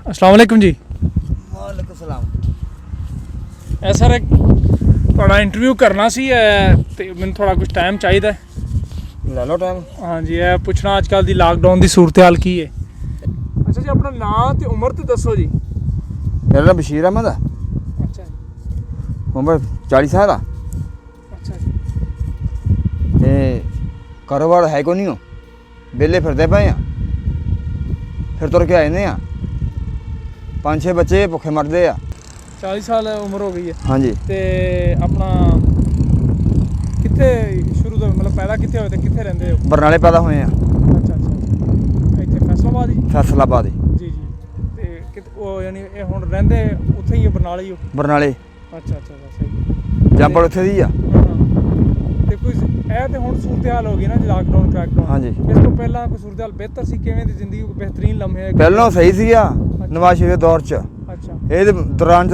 अस्सलाम वालेकुम जी। वालेकुम सलाम। सर एक थोड़ा इंटरव्यू करना सी ते मैंने थोड़ा कुछ टाइम चाहिए। ले लो टाइम। हाँ जी, पुछना अजकल दी लॉकडाउन दी सूरत हाल की है। अच्छा जी, अपना नाम ते उम्र ते दसो जी। मेरा नाम बशीर अहमद है। अच्छा जी। उम्र 40 साल है। अच्छा जी। ते कारोबार है को नहीं हो, बेले फिरते पे हैं। फिर तुर के आए ने 5-6 बच्चे भुखे मरदे आ। 40 साल उम्र हो गई है। हाँ जी। ते अपना कितने शुरू तो मतलब पैदा कितने होए ते कितने रहंदे हो? बरनाले पैदा हुए हैं। अच्छा अच्छा। इत्थे फैसलाबाद ही? फैसलाबाद ही। जी जी। ते ਉਹ ਯਾਨੀ ਇਹ ਹੁਣ ਰਹਿੰਦੇ ਉੱਥੇ ਹੀ ਬਰਨਾਲੇ ਹੀ ਹੋ? बरनाले ਅੱਛਾ ਅੱਛਾ ਸਹੀ ਹੈ। ਜੰਪਲ ਉੱਥੇ ਦੀ ਆ। ਤੇ ਕੋਈ ਇਹ ਤੇ ਹੁਣ ਸੂਰਤ ਹਾਲ ਹੋ ਗਈ ਨਾ ਜੀ, ਲਾਕਡਾਊਨ ਕ੍ਰੈਕਡਾਊਨ। ਹਾਂਜੀ। ਇਸ ਤੋਂ ਪਹਿਲਾਂ ਕੋਈ ਸੂਰਤ ਹਾਲ ਬਿਹਤਰ ਸੀ? ਕਿਵੇਂ ਦੀ ਜ਼ਿੰਦਗੀ ਕੋਈ ਬਿਹਤਰੀਨ ਲਮਹੇ? ਪਹਿਲਾਂ ਸਹੀ ਸੀਗਾ ਨਵਾਜ਼ ਸ਼ਰੀਫ ਦੇ ਦੌਰ 'ਚ। ਅੱਛਾ। ਇਹਦੇ ਦੌਰਾਨ 'ਚ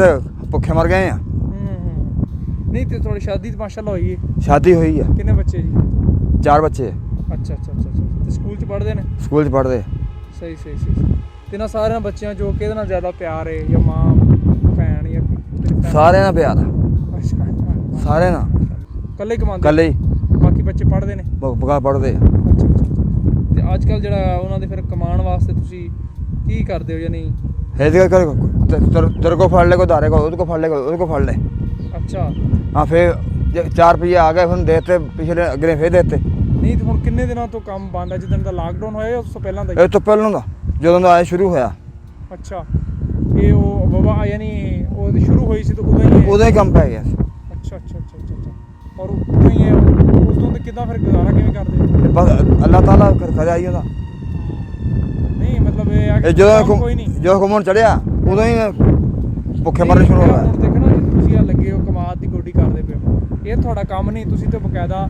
ਭੁੱਖੇ ਮਰ ਗਏ ਆ। ਨਹੀਂ ਤੇ ਤੁਹਾਡੀ ਸ਼ਾਦੀ ਤਾਂ ਮਾਸ਼ਾਅੱਲਾ ਹੋਈ ਹੈ। ਸ਼ਾਦੀ ਹੋਈ ਆ। ਕਿੰਨੇ ਬੱਚੇ ਜੀ? 4 ਬੱਚੇ। ਅੱਛਾ ਅੱਛਾ ਅੱਛਾ ਅੱਛਾ। ਤੇ ਸਕੂਲ 'ਚ ਪੜ੍ਹਦੇ ਨੇ? ਸਕੂਲ 'ਚ ਪੜ੍ਹਦੇ। ਸਹੀ ਸਹੀ ਸਹੀ। ਤੇ ਇਹਨਾਂ ਸਾਰਿਆਂ ਬੱਚਿਆਂ 'ਚੋਂ ਕਿਹਦੇ ਨਾਲ ਜ਼ਿਆਦਾ ਪਿਆਰ ਹੈ, ਜਾਂ ਮਾਂ ਭੈਣ ਜਾਂ ਤੇਰੀ ਭੈਣ? ਸਾਰਿਆਂ ਨਾਲ ਪਿਆਰ ਆ। ਅੱਛਾ। ਸਾਰਿਆਂ ਨਾਲ ਇਕੱਲੇ ਹੀ ਕਮਾਉਂਦੇ? ਇਕੱਲੇ ਹੀ। ਬਾਕੀ ਬੱਚੇ ਪੜ੍ਹਦੇ ਨੇ? ਬਗਾ ਪੜ੍ਹਦੇ ਆ। ਅੱਛਾ ਅੱਛਾ। ਤੇ ਅੱਜ ਕੱਲ੍ਹ ਜਿਹੜਾ ਉਹਨਾਂ ਦੇ ਫਿਰ ਕਮਾਉਣ ਵਾਸਤੇ ਤੁਸੀਂ ਕੀ ਕਰਦੇ ਹੋ? ਯਾਨੀ ਇਹਦੇ ਕਰ ਤੇਰੇ ਕੋ ਫੜ ਲੈ, ਕੋ ਧਾਰੇ ਕੋ ਉਹਦੇ ਕੋ ਫੜ ਲੈ, ਉਹਦੇ ਕੋ ਫੜ ਲੈ। ਅੱਛਾ। ਹਾਂ, ਫਿਰ 4 ਰੁਪਏ ਆ ਗਏ, ਹੁਣ ਦੇਤੇ, ਪਿਛਲੇ ਅਗਲੇ ਫਿਰ ਦੇਤੇ। ਨਹੀਂ ਤੇ ਹੁਣ ਕਿੰਨੇ ਦਿਨਾਂ ਤੋਂ ਕੰਮ ਬੰਦ ਹੈ? ਜਿੱਦਣ ਦਾ ਲਾਕਡਾਊਨ ਹੋਇਆ ਉਸ ਤੋਂ ਪਹਿਲਾਂ ਦਾ? ਇਹ ਤੋਂ ਪਹਿਲਾਂ ਦਾ, ਜਦੋਂ ਦਾ ਆਇਆ ਸ਼ੁਰੂ ਹੋਇਆ। ਅੱਛਾ। ਇਹ ਉਹ ਵਬਾ ਯਾਨੀ ਉਹ ਸ਼ੁਰੂ ਹੋਈ ਸੀ ਤਾਂ ਉਦੋਂ ਹੀ ਕੰਮ ਪੈ ਗਿਆ ਸੀ। ਅੱਛਾ ਅੱਛਾ ਅੱਛਾ ਅੱਛਾ। ਔਰ ਉਦੋਂ ਹੀ ਉਸ ਤੋਂ ਕਿੱਦਾਂ ਫਿਰ ਗੁਜ਼ਾਰਾ ਕਿਵੇਂ ਕਰਦੇ? ਬਸ ਅੱਲਾਹ ਤਾਲਾ ਖਜਾ ਹੀ ਉਹਦਾ। ਨਹੀਂ ਮਤਲਬ ਇਹ ਜਦੋਂ ਕੋਈ ਨਹੀਂ, ਜਦੋਂ ਘੁੰਮਣ ਚੜਿਆ ਉਦੋਂ ਹੀ ਭੁੱਖੇ ਮਰਨੇ ਸ਼ੁਰੂ ਹੋ ਗਏ। ਹੁਣ ਦੇਖੋ ਨਾ, ਤੁਸੀਂ ਆ ਲੱਗੇ ਹੋ ਕਮਾਦ ਦੀ ਗੋਡੀ ਕਰਦੇ ਪਏ ਹੋ, ਇਹ ਤੁਹਾਡਾ ਕੰਮ ਨਹੀਂ, ਤੁਸੀਂ ਤਾਂ ਬਕਾਇਦਾ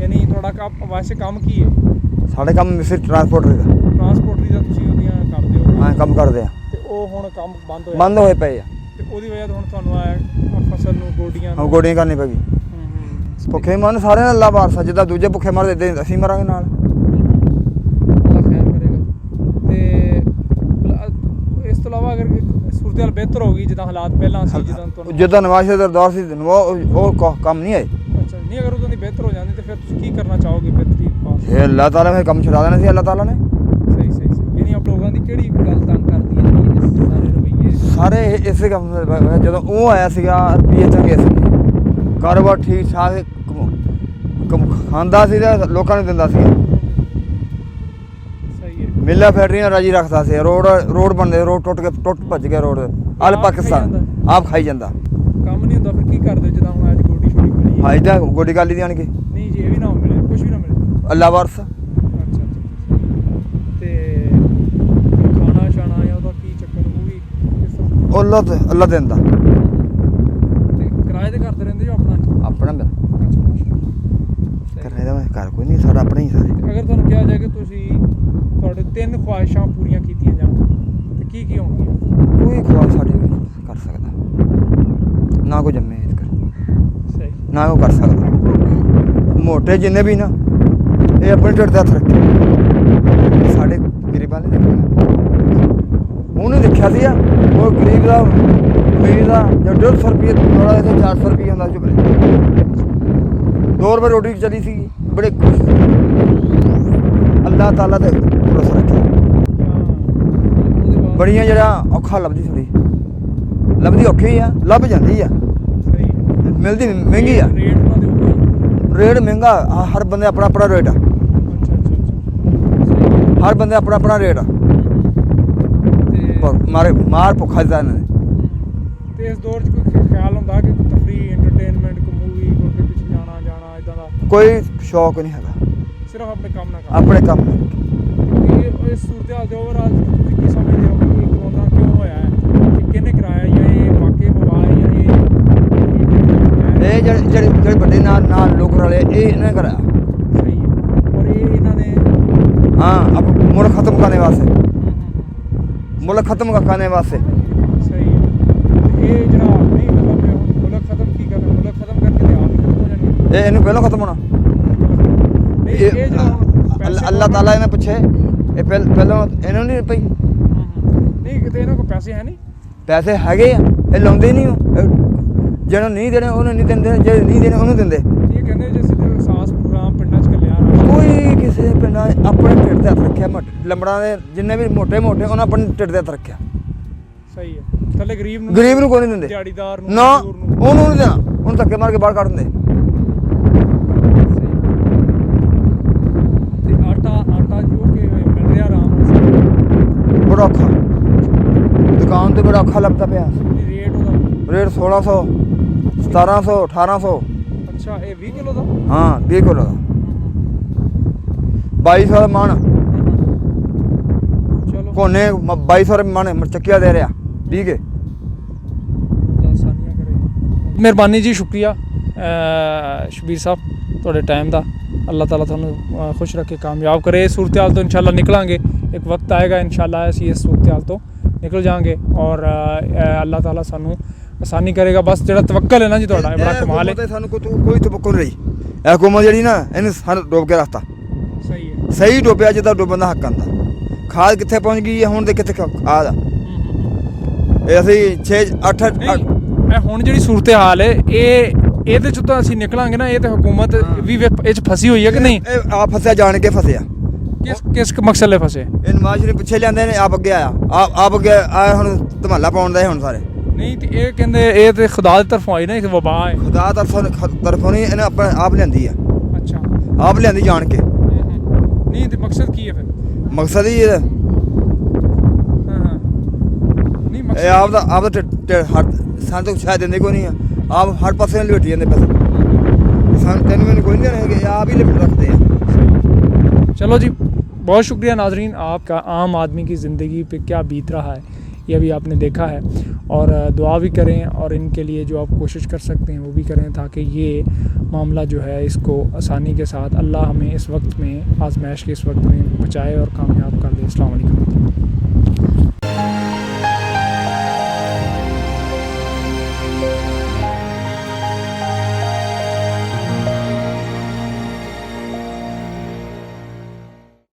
ਯਾਨੀ ਤੁਹਾਡਾ ਕੰਮ ਵੈਸੇ ਕੰਮ ਕੀ ਹੈ? ਸਾਡੇ ਕੰਮ ਮਿਸਟਰ ਟਰਾਂਸਪੋਰਟਰ ਦਾ। ਟਰਾਂਸਪੋਰਟਰੀ ਦਾ ਤੁਸੀਂ ਉਹਦੀਆਂ ਕਰਦੇ ਹੋ? ਹਾਂ, ਕੰਮ ਕਰਦੇ ਆ। ਤੇ ਉਹ ਹੁਣ ਕੰਮ ਬੰਦ ਹੋਏ ਪਏ ਆ। ਤੇ ਉਹਦੀ ਵਜ੍ਹਾ ਤੋਂ ਹੁਣ ਤੁਹਾਨੂੰ ਆ ਫਸਲ ਨੂੰ ਗੋਡੀਆਂ ਹਾਂ, ਗੋਡੀਆਂ ਕਰਨੀ ਪਈ। ਭੁੱਖੇ ਮਰਨ ਸਾਰਿਆਂ ਨਾਲ ਅੱਲਾ ਵਾਰਸਾ, ਜਿੱਦਾਂ ਦੂਜੇ ਭੁੱਖੇ ਮਰਦੇ ਅਸੀਂ ਮਰਾਂਗੇ ਨਾਲ। ਅੱਲਾ ਖੈਰ ਕਰੇਗਾ। ਤੇ ਇਸ ਤੋਂ ਇਲਾਵਾ ਅਗਰ ਸੂਰਤ ਹਾਲ ਬਿਹਤਰ ਹੋ ਗਈ, ਜਿੱਦਾਂ ਹਾਲਾਤ ਪਹਿਲਾਂ ਸੀ, ਜਿੱਦਾਂ ਨਵਾਜ਼ ਸ਼ਰੀਫ ਦਾ ਦੌਰ ਸੀ, ਉਹ ਕੰਮ ਨਹੀਂ ਆਏ। ਅੱਛਾ। ਨਹੀਂ ਅਗਰ ਉਦੋਂ ਦੀ ਬਿਹਤਰ ਹੋ ਜਾਂਦੀ ਤਾਂ ਫਿਰ ਤੁਸੀਂ ਕੀ ਕਰਨਾ ਚਾਹੋਗੇ ਬਿਹਤਰੀ ਵਾਸਤੇ? ਇਹ ਅੱਲਾਹ ਤਾਲਾ ਨੇ ਕੰਮ ਛੁਡਾ ਦੇਣਾ ਸੀ, ਅੱਲਾਹ ਤਾਲਾ ਨੇ। ਸਹੀ ਸਹੀ ਸਹੀ। ਯਾਨੀ ਆਪ ਲੋਕਾਂ ਦੀ ਕਿਹੜੀ ਗੱਲ ਤੰਗ ਕਰਦੀ ਹੈ ਇਸ ਸਾਰੇ ਰਵੱਈਏ? ਸਾਰੇ ਇਸੇ ਕੰਮ ਜਦੋਂ ਉਹ ਆਇਆ ਸੀਗਾ, ਰੁਪਈਏ ਚੰਗੇ ਸੀ, ਕਾਰੋਬਾਰ ਠੀਕ ਠਾਕ ਖਾਂਦਾ ਸੀ ਤੇ ਲੋਕਾਂ ਨੂੰ ਦਿੰਦਾ ਸੀ। ਸਹੀ ਹੈ। ਮਿੱਲਾਂ ਫੈਕਟਰੀਆਂ ਰਾਜੀ ਰੱਖਦਾ ਸੀ। ਰੋਡ ਬਣਦੇ, ਰੋਡ ਟੁੱਟ ਭੱਜ ਗਿਆ ਰੋਡ। ਆਲ ਪਾਕਿਸਤਾਨ ਆਪ ਖਾਈ ਜਾਂਦਾ। ਕੰਮ ਨਹੀਂ ਹੁੰਦਾ ਫਿਰ ਕੀ ਕਰਦੇ ਜਿੱਦਾਂ ਹੁਣ ਅੱਜ ਗੋਡੀ ਛੋੜੀ ਮਿਲੀ ਹੈ? ਅੱਜ ਤਾਂ ਗੋਡੀ ਕਾਲੀ ਦੀ ਆਣ ਕੇ। ਨਹੀਂ ਜੀ, ਇਹ ਵੀ ਨਾ ਮਿਲੇ, ਕੁਝ ਵੀ ਨਾ ਮਿਲੇ। ਅੱਲਾ ਵਾਰਸ। ਅੱਛਾ ਅੱਛਾ। ਤੇ ਖਾਣਾ ਛਾਣਾ ਜਾਂ ਉਹਦਾ ਕੀ ਚੱਕਰ, ਉਹ ਵੀ ਕਿਸ ਤਰ੍ਹਾਂ? ਅੱਲਾ ਦਿੰਦਾ। ਤੇ ਕਿਰਾਏ ਤੇ ਕਰਦੇ ਰਹਿੰਦੇ ਜੋ ਆਪਣਾ? ਆਪਣਾ ਮੇਰਾ ਅੱਛਾ ਮਾਸ਼ਾਅੱਲਾ। ਕਿਰਾਏ ਦਾ ਘਰ ਕੋਈ ਨਹੀਂ, ਸਾਡਾ ਆਪਣਾ ਹੀ ਸਾਰੇ। ਅਗਰ ਤੁਹਾਨੂੰ ਕਿਹਾ ਜਾਏ ਕਿ ਤੁਸੀਂ ਤੁਹਾਡੇ 3 ਖੁਆਇਸ਼ਾਂ ਪੂਰੀਆਂ ਕੀਤੀਆਂ ਜਾਣ ਤੇ ਕੀ ਕੀ ਹੋਣਗੀਆਂ? ਕੋਈ ਖੁਆਬ ਸਾਡੇ ਕਰ ਸਕਦਾ ਨਾ, ਕੋਈ ਜੰਮੇ ਇਸ ਕਰ ਸਹੀ ਨਾ ਉਹ ਕਰ ਸਕਦਾ। ਮੋਟੇ ਜਿੰਨੇ ਵੀ ਨਾ, ਇਹ ਆਪਣੇ ਢਿੱਡ ਦਾ ਹੱਥ ਰੱਖੇ। ਸਾਡੇ ਗਰੀਬਾਂ ਨੇ ਦੇਖਿਆ, ਉਹਨੇ ਦੇਖਿਆ ਸੀ ਉਹ ਗਰੀਬ ਦਾ, ਅਮੀਰ ਦਾ ਜਾਂ 150 ਰੁਪਏ ਥੋੜਾ ਜਿਹਾ 400 ਰੁਪਏ ਹੁੰਦਾ ਸੀ। 2 ਰੁਪਏ ਰੋਟੀ ਚੱਲੀ ਸੀ, ਬੜੇ ਖੁਸ਼। ਅੱਲਾਹ ਤਾਲਾ ਦੇ ਭਰੋਸਾ ਰੱਖਿਆ। ਬੜੀਆਂ ਜਿਹੜਾ ਔਖਾ ਲੱਭਦੀ ਥੋੜੀ, ਲੱਭਦੀ ਔਖੀ ਆ, ਲੱਭ ਜਾਂਦੀ ਆ। ਸਹੀ। ਮਿਲਦੀ ਮਹਿੰਗੀ ਆ। ਰੇਟ ਉਹਨਾਂ ਦੇ ਉੱਪਰ? ਰੇਟ ਮਹਿੰਗਾ, ਹਰ ਬੰਦੇ ਆਪਣਾ ਆਪਣਾ ਰੇਟ ਆ। ਅੱਛਾ ਅੱਛਾ ਅੱਛਾ। ਹਰ ਬੰਦੇ ਆਪਣਾ ਆਪਣਾ ਰੇਟ ਆ। ਤੇ ਮਾਰ ਭੁੱਖਾ ਦਿੱਤਾ ਇਹਨਾਂ ਨੇ। ਤੇ ਇਸ ਦੌਰ 'ਚ ਕੋਈ ਖਿਆਲ ਹੁੰਦਾ ਕਿ ਕੋਈ ਤਫਰੀਹ, ਐਂਟਰਟੇਨਮੈਂਟ, ਕੋਈ ਮੂਵੀ, ਕੋਈ ਪਿੱਛੇ ਜਾਣਾ ਇਦਾਂ ਦਾ? ਕੋਈ ਸ਼ੌਕ ਨਹੀਂ ਹੈਗਾ, ਸਿਰਫ ਆਪਣੇ ਕੰਮ ਨਾਲ ਕਰ? ਆਪਣੇ ਕੰਮ। ਇਸ ਸੂਰਤ ਹਾਲ ਦੇ ਓਵਰਆਲ ਤੁਸੀਂ ਕੀ ਸਮਝਦੇ ਹੋ ਕਿ ਕਰੋਨਾ ਕਿਉਂ ਹੋਇਆ ਹੈ? ਕਿ ਕਿਹਨੇ ਕਰਾਇਆ, ਜਾਂ ਇਹ ਵਾਕਈ ਵਬਾ ਹੈ, ਜਾਂ ਇਹ ਜਿਹੜੇ ਵੱਡੇ ਨਾਲ ਲੋਕ ਰਲੇ, ਇਹ ਇਹਨਾਂ ਨੇ ਕਰਾਇਆ। ਸਹੀ ਹੈ। ਔਰ ਇਹ ਇਹਨਾਂ ਨੇ हाँ, अब मुल्क ख़त्म करने वास्ते, मुल्क ख़त्म करने वास्ते। सही है। ये जरा नहीं मतलब मुल्क ख़त्म की कर, मुल्क ख़त्म करके तो आप ही खत्म हो जाएंगे। ये इन्हें पहले ख़त्म होना। नहीं ये जरा अल्लाह ताला ने पूछे, ये पहले इन्होंने नहीं पई। ਨਹੀਂ ਕਿਤੇ ਇਹਨਾਂ ਕੋਲ ਪੈਸੇ ਹੈ ਨਹੀਂ। ਪੈਸੇ ਹੈਗੇ ਆ, ਇਹ ਲਾਉਂਦੇ ਨਹੀਂ ਜਿਹਨੂੰ ਨਹੀਂ ਦੇਣੇ ਉਹਨੂੰ ਨਹੀਂ ਦਿੰਦੇ, ਜਿਹੜੇ ਨਹੀਂ ਦੇਣੇ ਉਹਨੂੰ ਦਿੰਦੇ। ਇਹ ਕਹਿੰਦੇ ਜੇ ਸਿੱਧੇ ਸਾਸ ਪ੍ਰੋਗਰਾਮ ਪਿੰਡਾਂ 'ਚ ਕੱਲਿਆ ਰਾਸ਼ਨ ਕੋਈ ਕਿਸੇ ਪਿੰਡਾਂ ਆਪਣੇ ਢਿੱਡ ਤੇ ਹੱਥ ਰੱਖਿਆ, ਲੰਬੜਾਂ ਦੇ ਜਿੰਨੇ ਵੀ ਮੋਟੇ ਉਹਨਾਂ ਆਪਣੇ ਢਿੱਡ ਤੇ ਹੱਥ ਰੱਖਿਆ। ਸਹੀ ਹੈ। ਥੱਲੇ ਗਰੀਬ ਨੂੰ ਕੋਈ ਨਹੀਂ ਦਿੰਦੇ, ਦਿਹਾੜੀਦਾਰ ਨੂੰ ਨਾ ਮਜ਼ਦੂਰ ਨੂੰ। ਉਹਨੂੰ ਨਹੀਂ ਦੇਣਾ, ਉਹਨੂੰ ਧੱਕੇ ਮਾਰ ਕੇ ਬਾਹਰ ਕੱਢ ਦਿੰਦੇ। ਤੇ ਆਟਾ ਜੋ ਕਿ ਮਿਲ ਰਿਹਾ ਆਰਾਮ ਨਾਲ, ਬੜਾ ਔਖਾ, ਦੁਕਾਨ ਤੇ ਬੜਾ ਔਖਾ ਲੱਗਦਾ ਪਿਆ। ਰੇਟ ਉਹਦਾ ਰੇਟ 1600 1700 1800। ਅੱਛਾ, ਇਹ 20 ਕਿਲੋ ਦਾ? ਹਾਂ 20 ਕਿਲੋ ਦਾ 2200 ਦਾ ਮਣ। ਚਲੋ ਕੋਨੇ 2200 ਰੁਪਏ ਮਣ ਚੱਕਿਆ ਦੇ ਰਿਹਾ 20 ਕੇ। ਆਸਾਨੀਆਂ ਕਰੇ। ਮਿਹਰਬਾਨੀ ਜੀ, ਸ਼ੁਕਰੀਆ ਸ਼ਬੀਰ ਸਾਹਿਬ ਤੁਹਾਡੇ ਟਾਈਮ ਦਾ। ਅੱਲਾਹ ਤਾਲਾ ਤੁਹਾਨੂੰ ਖੁਸ਼ ਰੱਖੇ, ਕਾਮਯਾਬ करे। सूरत हाल तो इंशाल्लाह निकलांगे, एक वक्त आएगा इंशाल्लाह ਅਸੀਂ ਇਸ सूरत हाल ਤੋਂ ਨਿਕਲ ਜਾਾਂਗੇ ਔਰ ਅੱਲਾਹ ਤਾਲਾ ਸਾਨੂੰ ਆਸਾਨੀ ਕਰੇਗਾ। ਬਸ ਜਿਹੜਾ ਤਵੱਕਲ ਹੈ ਨਾ ਜੀ ਤੁਹਾਡਾ, ਇਹ ਬੜਾ ਕਮਾਲ ਹੈ। ਸਾਨੂੰ ਕੋਈ ਤਵੱਕਲ ਨਹੀਂ। ਇਹ ਹਕੂਮਤ ਜਿਹੜੀ ਨਾ ਇਹਨੇ ਸਾਨੂੰ ਡੋਬ ਕੇ ਰੱਖਤਾ। ਸਹੀ ਹੈ, ਸਹੀ ਡੋਬਿਆ ਜਿੱਦਾਂ ਡੋਬਣ ਦਾ ਹੱਕ ਆਂਦਾ। ਖਾਦ ਕਿੱਥੇ ਪਹੁੰਚ ਗਈ ਹੈ ਹੁਣ, ਦੇ ਕਿੱਥੇ ਖਾਦ ਆ। ਇਹ ਅਸੀਂ 6-8 ਇਹ ਹੁਣ ਜਿਹੜੀ ਸੂਰਤ ਹਾਲ ਹੈ ਇਹਦੇ ਚ ਤਾਂ ਅਸੀਂ ਨਿਕਲਾਂਗੇ ਨਾ। ਇਹ ਤੇ ਹਕੂਮਤ ਵੀ ਇਹ ਚ ਫਸੀ ਹੋਈ ਹੈ ਕਿ ਨਹੀਂ? ਇਹ ਆਪ ਫਸਿਆ, ਜਾਣ ਕੇ ਫਸਿਆ। ਕਿਸ ਮਕਸਦ ਲਈ ਫਸੇ? ਇਹ ਨਵਾਜ਼ ਨੂੰ ਪਿੱਛੇ ਲਿਆਂਦੇ ਨੇ, ਆਪ ਅੱਗੇ ਆਇਆ, ਆਪ ਅੱਗੇ ਆਇਆ। ਹੁਣ ਧਮਾਲਾ ਪਾਉਣ ਦਾ ਹੁਣ ਸਾਰੇ। ਨਹੀਂ ਤੇ ਇਹ ਕਹਿੰਦੇ ਇਹ ਤੇ ਖੁਦਾ ਦੀ ਤਰਫੋਂ ਆਈ ਨਾ, ਇੱਕ ਵਬਾ ਹੈ। ਖੁਦਾ ਤਰਫੋਂ ਨਹੀਂ, ਇਹਨੇ ਆਪਣੇ ਆਪ ਲਿਆਂਦੀ ਆ। ਅੱਛਾ, ਆਪ ਲਿਆਂਦੀ ਜਾਣ ਕੇ। ਨਹੀਂ ਤੇ ਮਕਸਦ ਕੀ ਹੈ ਫਿਰ? ਮਕਸਦ ਹੀ ਇਹਦਾ ਨਹੀਂ ਇਹ ਮਕਸਦ ਆਪ ਦਾ ਸਾਨੂੰ ਤਾਂ ਸ਼ਾਇਦ ਦਿੰਦੇ ਕੋਈ ਨਹੀਂ ਆ। ਆਪ ਹਰ ਪਾਸੇ ਨਾਲ ਲੁੱਟੀ ਜਾਂਦੇ ਪੈਸੇ। ਸਾਨੂੰ ਤੈਨੂੰ ਮੈਨੂੰ ਕੋਈ नहीं रहेंगे, आप ही लिमिट रखते हैं। चलो जी, बहुत शुक्रिया नाजरीन। आपका आम आदमी की ज़िंदगी पे क्या बीत रहा है ये भी आपने देखा है, और दुआ भी करें और इनके लिए जो आप कोशिश कर सकते हैं वो भी करें, ताकि ये मामला जो है इसको आसानी के साथ अल्लाह हमें इस वक्त में, आजमाइश के इस वक्त में बचाए और कामयाब कर दे। अस्सलाम वालेकुम।